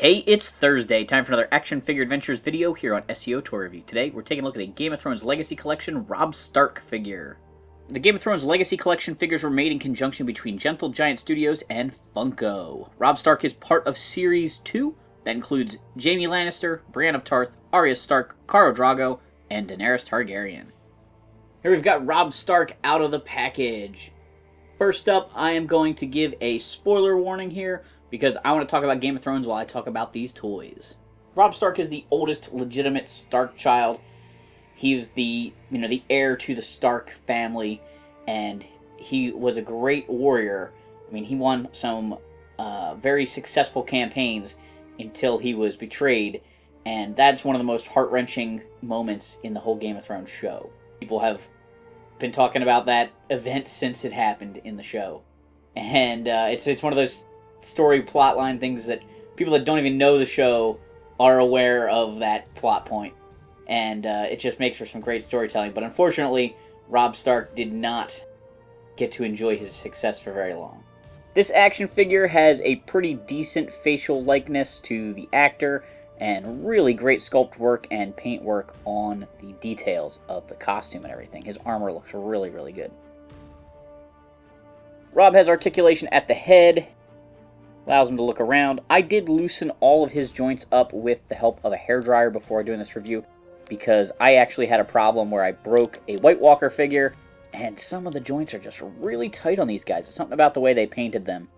Hey, it's Thursday. Time for another Action Figure Adventures video here on SEO Toy Review. Today, we're taking a look at a Game of Thrones Legacy Collection Robb Stark figure. The Game of Thrones Legacy Collection figures were made in conjunction between Gentle Giant Studios and Funko. Robb Stark is part of Series 2 that includes Jaime Lannister, Brienne of Tarth, Arya Stark, Khal Drogo, and Daenerys Targaryen. Here we've got Robb Stark out of the package. First up, I am going to give a spoiler warning here, because I want to talk about Game of Thrones while I talk about these toys. Robb Stark is the oldest legitimate Stark child. He's the heir to the Stark family, and he was a great warrior. I mean, he won some very successful campaigns until he was betrayed, and that's one of the most heart-wrenching moments in the whole Game of Thrones show. People have been talking about that event since it happened in the show, and it's one of those story plotline things that people that don't even know the show are aware of that plot point, and it just makes for some great storytelling. But unfortunately, Robb Stark did not get to enjoy his success for very long. This action figure has a pretty decent facial likeness to the actor, and really great sculpt work and paint work on the details of the costume and everything. His armor looks really, really good. Robb has articulation at the head, allows him to look around. I did loosen all of his joints up with the help of a hairdryer before doing this review, because I actually had a problem where I broke a White Walker figure, and some of the joints are just really tight on these guys. It's something about the way they painted them.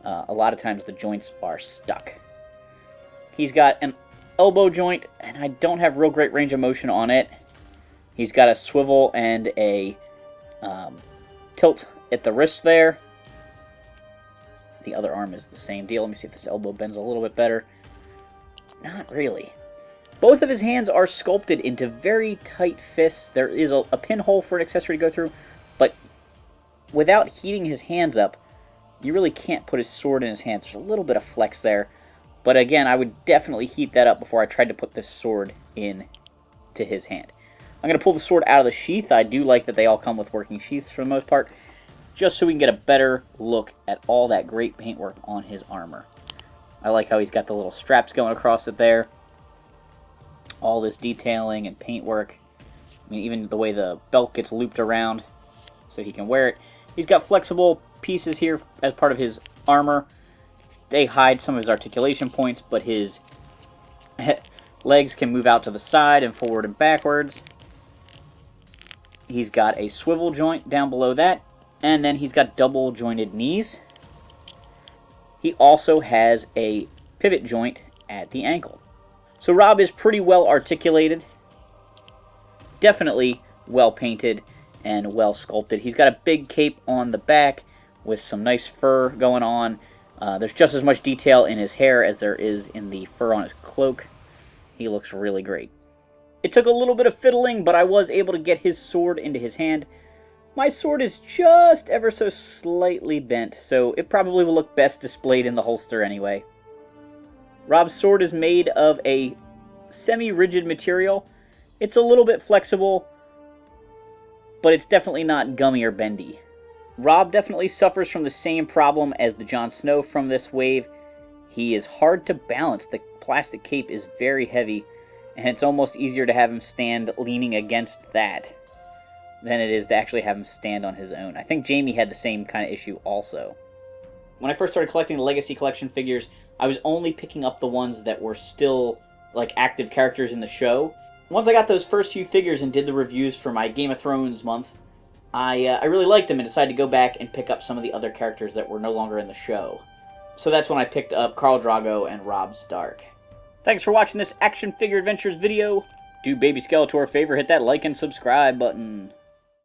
A lot of times the joints are stuck. He's got an elbow joint, and I don't have real great range of motion on it. He's got a swivel and a tilt at the wrist there. The other arm is the same deal. Let me see if this elbow bends a little bit better. Not really. Both of his hands are sculpted into very tight fists. There is a pinhole for an accessory to go through, but without heating his hands up, you really can't put his sword in his hands. There's a little bit of flex there, but again, I would definitely heat that up before I tried to put this sword in to his hand. I'm going to pull the sword out of the sheath. I do like that they all come with working sheaths for the most part, just so we can get a better look at all that great paintwork on his armor. I like how he's got the little straps going across it there. All this detailing and paintwork. I mean, even the way the belt gets looped around so he can wear it. He's got flexible pieces here as part of his armor. They hide some of his articulation points, but his legs can move out to the side and forward and backwards. He's got a swivel joint down below that. And then he's got double jointed knees. He also has a pivot joint at the ankle. So Robb is pretty well articulated. Definitely well painted and well sculpted. He's got a big cape on the back with some nice fur going on. There's just as much detail in his hair as there is in the fur on his cloak. He looks really great. It took a little bit of fiddling, but I was able to get his sword into his hand. My sword is just ever so slightly bent, so it probably will look best displayed in the holster anyway. Robb's sword is made of a semi-rigid material. It's a little bit flexible, but it's definitely not gummy or bendy. Robb definitely suffers from the same problem as the Jon Snow from this wave. He is hard to balance. The plastic cape is very heavy, and it's almost easier to have him stand leaning against that than it is to actually have him stand on his own. I think Jaime had the same kind of issue also. When I first started collecting the Legacy Collection figures, I was only picking up the ones that were still like active characters in the show. Once I got those first few figures and did the reviews for my Game of Thrones month, I really liked them and decided to go back and pick up some of the other characters that were no longer in the show. So that's when I picked up Khal Drogo and Robb Stark. Thanks for watching this Action Figure Adventures video. Do Baby Skeletor a favor, hit that like and subscribe button.